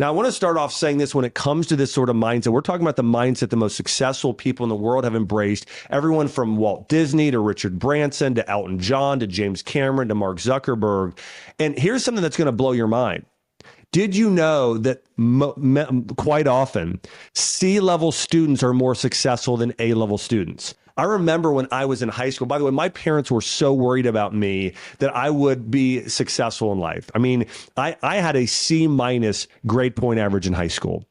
Now, I want to start off saying this when it comes to this sort of mindset. We're talking about the mindset the most successful people in the world have embraced. Everyone from Walt Disney to Richard Branson to Elton John to James Cameron to Mark Zuckerberg. And here's something that's going to blow your mind. Did you know that quite often C-level students are more successful than A-level students? I remember when I was in high school, by the way, my parents were so worried about me that I would be successful in life. I mean, I had a C- grade point average in high school.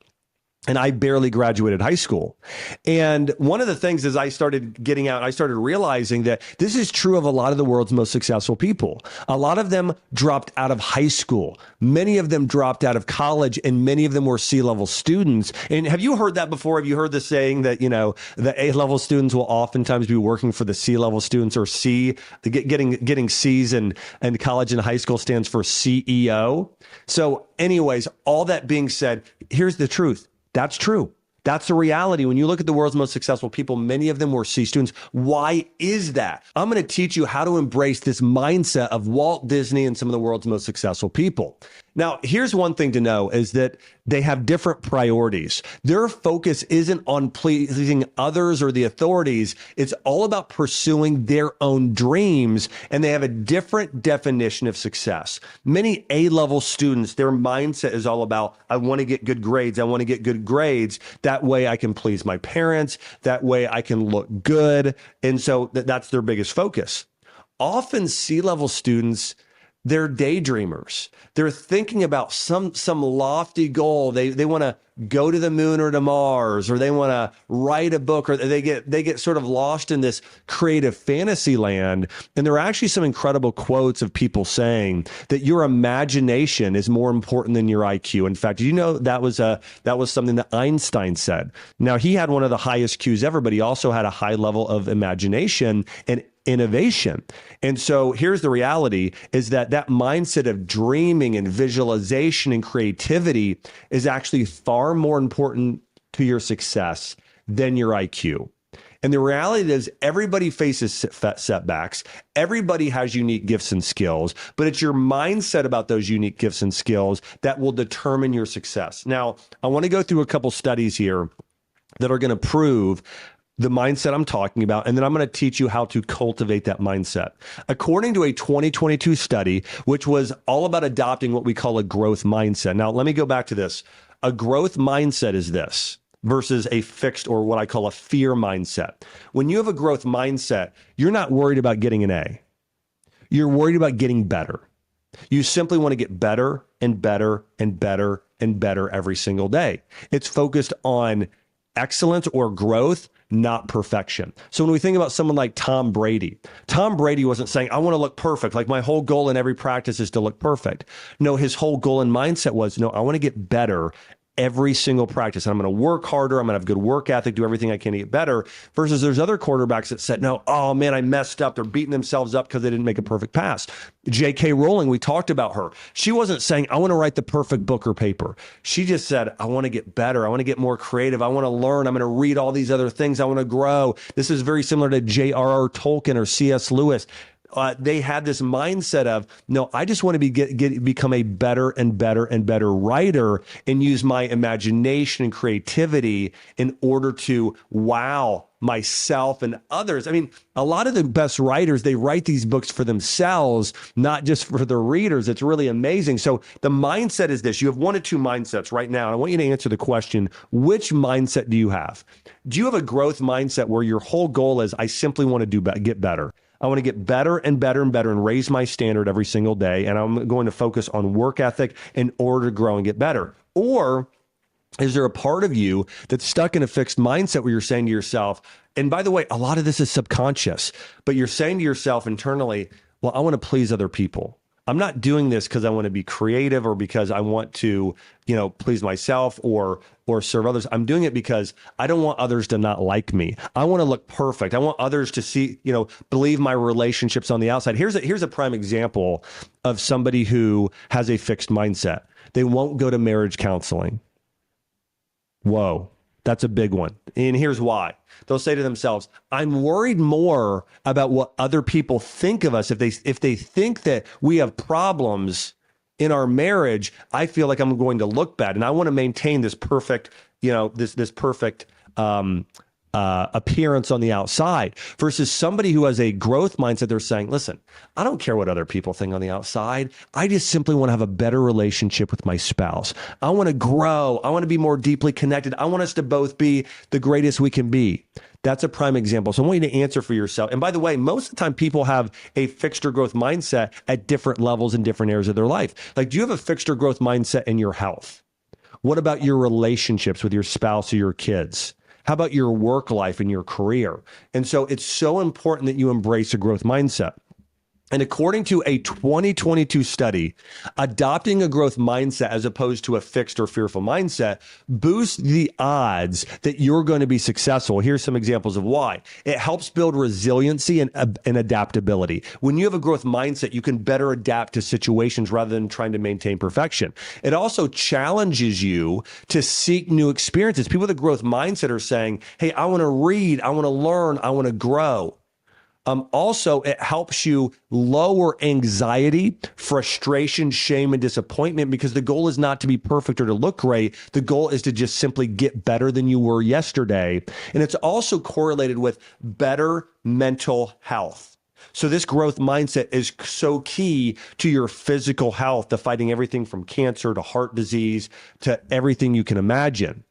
And I barely graduated high school. And one of the things as I started getting out, I started realizing that this is true of a lot of the world's most successful people. A lot of them dropped out of high school. Many of them dropped out of college, and many of them were C-level students. And have you heard that before? Have you heard the saying that, the A-level students will oftentimes be working for the C-level students, or getting C's in college and high school stands for CEO. So anyways, all that being said, here's the truth. That's true. That's the reality. When you look at the world's most successful people, many of them were C students. Why is that? I'm going to teach you how to embrace this mindset of Walt Disney and some of the world's most successful people. Now, here's one thing to know is that they have different priorities. Their focus isn't on pleasing others or the authorities. It's all about pursuing their own dreams, and they have a different definition of success. Many A-level students, their mindset is all about, I want to get good grades. I want to get good grades. That way I can please my parents. That way I can look good. And so that's their biggest focus. Often C-level students, they're daydreamers. They're thinking about some lofty goal. They want to go to the moon or to Mars, or they want to write a book, or they get sort of lost in this creative fantasy land. And there are actually some incredible quotes of people saying that your imagination is more important than your IQ. In fact, that was something that Einstein said. Now, he had one of the highest Qs ever, but he also had a high level of imagination and innovation. And so here's the reality is that mindset of dreaming and visualization and creativity is actually far more important to your success than your IQ. And the reality is everybody faces setbacks. Everybody has unique gifts and skills, but it's your mindset about those unique gifts and skills that will determine your success. Now, I want to go through a couple studies here that are going to prove the mindset I'm talking about, and then I'm going to teach you how to cultivate that mindset. According to a 2022 study, which was all about adopting what we call a growth mindset. Now, let me go back to this. A growth mindset is this versus a fixed, or what I call a fear mindset. When you have a growth mindset, you're not worried about getting an A. You're worried about getting better. You simply want to get better and better and better and better every single day. It's focused on excellence or growth, not perfection. So when we think about someone like Tom Brady wasn't saying, I want to look perfect. Like my whole goal in every practice is to look perfect. No, his whole goal and mindset was, no, I want to get better every single practice. I'm going to work harder. I'm going to have good work ethic, do everything I can to get better. Versus there's other quarterbacks that said, no, oh man, I messed up. They're beating themselves up because they didn't make a perfect pass. J.K. Rowling, we talked about her. She wasn't saying, I want to write the perfect book or paper. She just said, I want to get better. I want to get more creative. I want to learn. I'm going to read all these other things. I want to grow. This is very similar to J.R.R. Tolkien or C.S. Lewis. They had this mindset of, no, I just want to become a better and better and better writer and use my imagination and creativity in order to wow myself and others. I mean, a lot of the best writers, they write these books for themselves, not just for the readers. It's really amazing. So the mindset is this. You have one of two mindsets right now. And I want you to answer the question, which mindset do you have? Do you have a growth mindset where your whole goal is, I simply want to get better? I want to get better and better and better and raise my standard every single day. And I'm going to focus on work ethic in order to grow and get better. Or is there a part of you that's stuck in a fixed mindset where you're saying to yourself, and by the way, a lot of this is subconscious, but you're saying to yourself internally, well, I want to please other people. I'm not doing this because I want to be creative or because I want to, please myself or serve others. I'm doing it because I don't want others to not like me. I want to look perfect. I want others to see, believe my relationships on the outside. Here's a prime example of somebody who has a fixed mindset. They won't go to marriage counseling. Whoa. That's a big one. And here's why. They'll say to themselves, I'm worried more about what other people think of us. If they think that we have problems in our marriage, I feel like I'm going to look bad, and I want to maintain this perfect, this perfect appearance on the outside, versus somebody who has a growth mindset. They're saying, listen, I don't care what other people think on the outside. I just simply want to have a better relationship with my spouse. I want to grow. I want to be more deeply connected. I want us to both be the greatest we can be. That's a prime example. So I want you to answer for yourself. And by the way, most of the time people have a fixed or growth mindset at different levels in different areas of their life. Like, do you have a fixed or growth mindset in your health? What about your relationships with your spouse or your kids? How about your work life and your career? And so it's so important that you embrace a growth mindset. And according to a 2022 study, adopting a growth mindset as opposed to a fixed or fearful mindset boosts the odds that you're going to be successful. Here's some examples of why. It helps build resiliency and adaptability. When you have a growth mindset, you can better adapt to situations rather than trying to maintain perfection. It also challenges you to seek new experiences. People with a growth mindset are saying, hey, I want to read, I want to learn, I want to grow. Also, it helps you lower anxiety, frustration, shame, and disappointment, because the goal is not to be perfect or to look great. The goal is to just simply get better than you were yesterday. And it's also correlated with better mental health. So this growth mindset is so key to your physical health, to fighting everything from cancer to heart disease to everything you can imagine.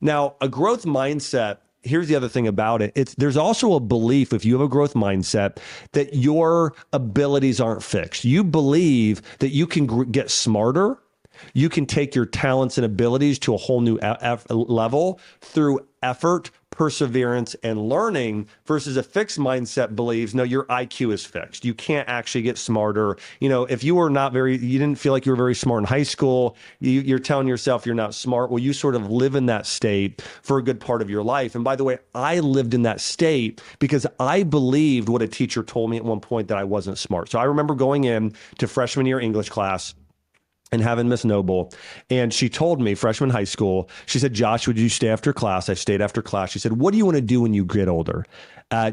Now, a growth mindset, here's the other thing about it. There's also a belief, if you have a growth mindset, that your abilities aren't fixed. You believe that you can get smarter. You can take your talents and abilities to a whole new level through effort, perseverance, and learning, versus a fixed mindset believes, no, your IQ is fixed. You can't actually get smarter. If you were you didn't feel like you were very smart in high school, you're telling yourself you're not smart. Well, you sort of live in that state for a good part of your life. And by the way, I lived in that state because I believed what a teacher told me at one point, that I wasn't smart. So I remember going in to freshman year English class and having Miss Noble. And she told me, freshman high school, she said, Josh, would you stay after class? I stayed after class. She said, what do you want to do when you get older?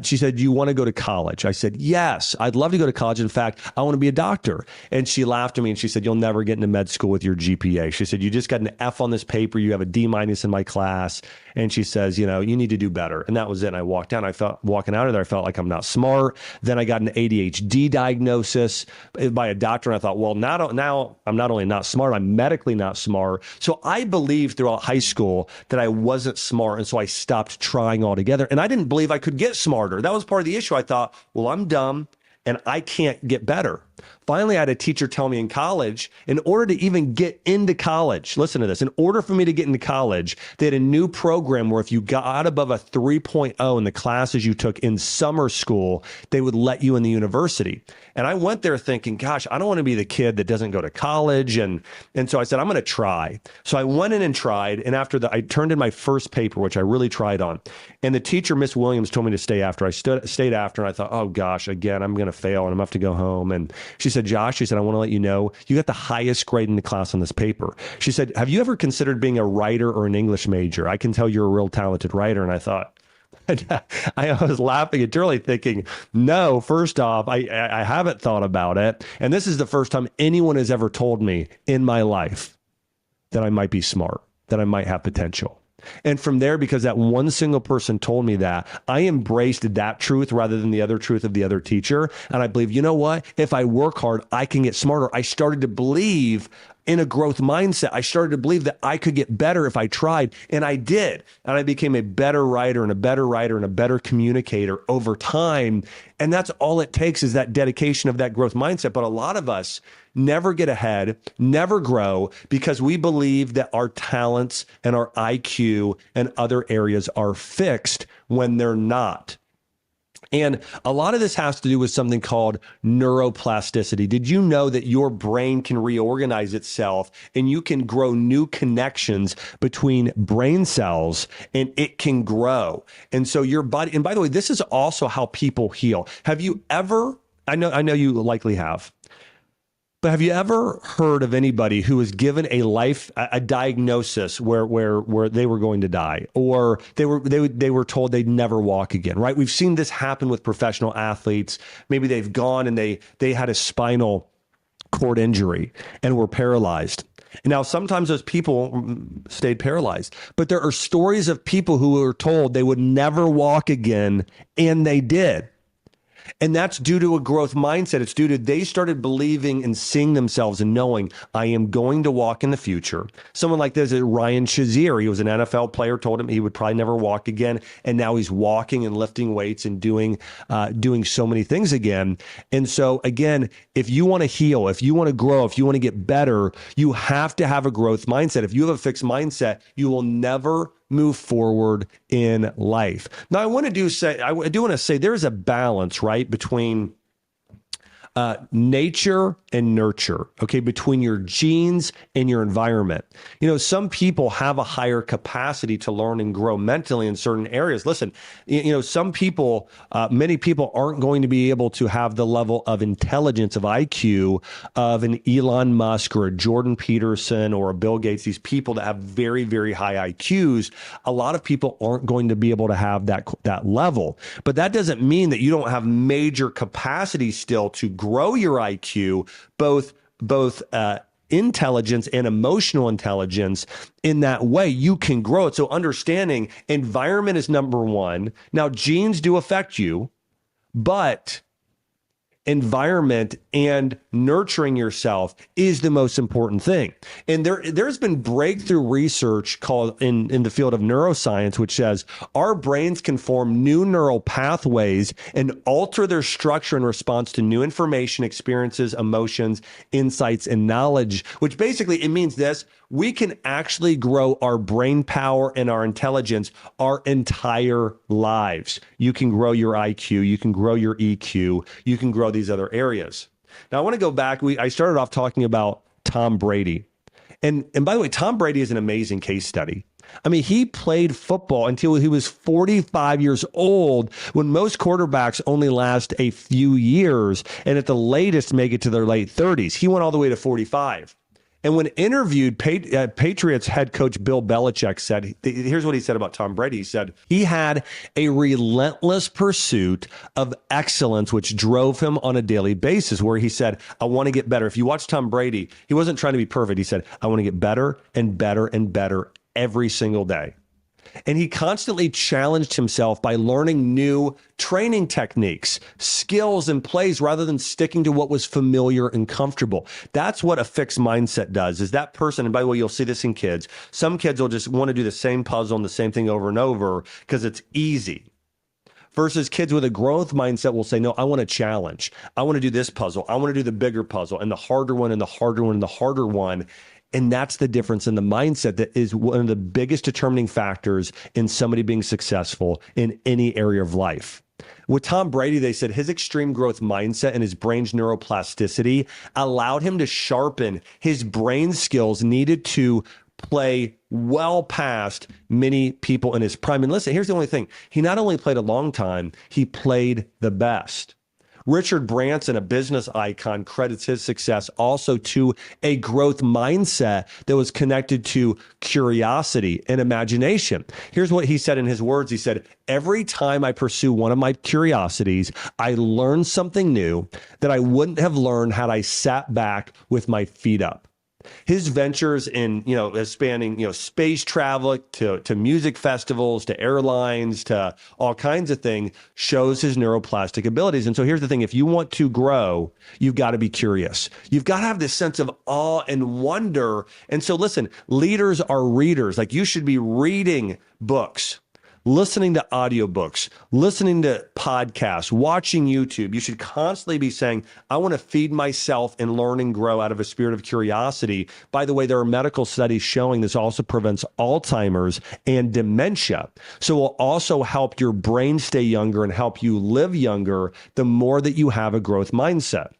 She said, do you want to go to college? I said, yes, I'd love to go to college. In fact, I want to be a doctor. And she laughed at me and she said, you'll never get into med school with your GPA. She said, you just got an F on this paper. You have a D- in my class. And she says, you need to do better. And that was it. And I walked out. Walking out of there, I felt like I'm not smart. Then I got an ADHD diagnosis by a doctor. And I thought, well, now I'm not only not smart, I'm medically not smart. So I believed throughout high school that I wasn't smart. And so I stopped trying altogether. And I didn't believe I could get smarter. That was part of the issue. I thought, well, I'm dumb and I can't get better. Finally, I had a teacher tell me in college, in order to even get into college, listen to this, in order for me to get into college, they had a new program where if you got above a 3.0 in the classes you took in summer school, they would let you in the university. And I went there thinking, gosh, I don't want to be the kid that doesn't go to college. And so I said, I'm going to try. So I went in and tried. And after that, I turned in my first paper, which I really tried on. And the teacher, Miss Williams, told me to stay after. I stayed after, and I thought, oh gosh, again, I'm going to fail and I'm going to have to go home. And she said, Josh, she said, I want to let you know, you got the highest grade in the class on this paper. She said, have you ever considered being a writer or an English major? I can tell you're a real talented writer. And I thought, I was laughing internally thinking, no, first off, I haven't thought about it. And this is the first time anyone has ever told me in my life that I might be smart, that I might have potential. And from there, because that one single person told me that, I embraced that truth rather than the other truth of the other teacher. And I believe, you know what? If I work hard, I can get smarter. I started to believe in a growth mindset. I started to believe that I could get better if I tried, and I did. And I became a better writer and a better communicator over time. And that's all it takes, is that dedication of that growth mindset. But a lot of us never get ahead, never grow, because we believe that our talents and our IQ and other areas are fixed when they're not. And a lot of this has to do with something called neuroplasticity. Did you know that your brain can reorganize itself and you can grow new connections between brain cells, and it can grow? And so your body, and by the way, this is also how people heal. Have you ever, I know you likely have, but have you ever heard of anybody who was given a diagnosis where they were going to die, or they were told they'd never walk again, right? We've seen this happen with professional athletes. Maybe they've gone and they had a spinal cord injury and were paralyzed. And now sometimes those people stayed paralyzed, but there are stories of people who were told they would never walk again, and they did. And that's due to a growth mindset. It's due to they started believing and seeing themselves and knowing, I am going to walk in the future. Someone like this, Ryan Shazier, he was an NFL player, told him he would probably never walk again. And now he's walking and lifting weights and doing so many things again. And so again, if you want to heal, if you want to grow, if you want to get better, you have to have a growth mindset. If you have a fixed mindset, you will never move forward in life. Now, I do want to say there is a balance, right, between nature and nurture, okay, between your genes and your environment. You know, some people have a higher capacity to learn and grow mentally in certain areas. Listen, you know, some people, many people aren't going to be able to have the level of intelligence, of IQ, of an Elon Musk or a Jordan Peterson or a Bill Gates, these people that have very, very high IQs. A lot of people aren't going to be able to have that level. But that doesn't mean that you don't have major capacity still to grow your IQ, both intelligence and emotional intelligence. In that way, you can grow it. So understanding environment is number one. Now, genes do affect you, but environment and nurturing yourself is the most important thing. And there's been breakthrough research called in the field of neuroscience, which says our brains can form new neural pathways and alter their structure in response to new information, experiences, emotions, insights, and knowledge, which basically it means this: we can actually grow our brain power and our intelligence our entire lives. You can grow your IQ, you can grow your EQ, you can grow these other areas. Now, I want to go back. I started off talking about Tom Brady. And by the way, Tom Brady is an amazing case study. I mean, he played football until he was 45 years old, when most quarterbacks only last a few years and at the latest make it to their late 30s. He went all the way to 45. And when interviewed, Patriots head coach Bill Belichick said, here's what he said about Tom Brady. He said he had a relentless pursuit of excellence, which drove him on a daily basis, where he said, I want to get better. If you watch Tom Brady, he wasn't trying to be perfect. He said, I want to get better and better and better every single day. And he constantly challenged himself by learning new training techniques, skills, and plays rather than sticking to what was familiar and comfortable. That's what a fixed mindset does, is that person, and by the way, you'll see this in kids. Some kids will just want to do the same puzzle and the same thing over and over because it's easy. Versus kids with a growth mindset will say, no, I want to challenge. I want to do this puzzle. I want to do the bigger puzzle and the harder one and the harder one and the harder one. And that's the difference in the mindset that is one of the biggest determining factors in somebody being successful in any area of life. With Tom Brady, they said his extreme growth mindset and his brain's neuroplasticity allowed him to sharpen his brain skills needed to play well past many people in his prime. And listen, here's the only thing. He not only played a long time, he played the best. Richard Branson, a business icon, credits his success also to a growth mindset that was connected to curiosity and imagination. Here's what he said in his words. He said, every time I pursue one of my curiosities, I learn something new that I wouldn't have learned had I sat back with my feet up. His ventures in, spanning, space travel to music festivals, to airlines, to all kinds of things, shows his neuroplastic abilities. And so here's the thing. If you want to grow, you've got to be curious. You've got to have this sense of awe and wonder. And so listen, leaders are readers. Like, you should be reading books, listening to audiobooks, listening to podcasts, watching YouTube. You should constantly be saying, I want to feed myself and learn and grow out of a spirit of curiosity. By the way, there are medical studies showing this also prevents Alzheimer's and dementia. So it will also help your brain stay younger and help you live younger the more that you have a growth mindset.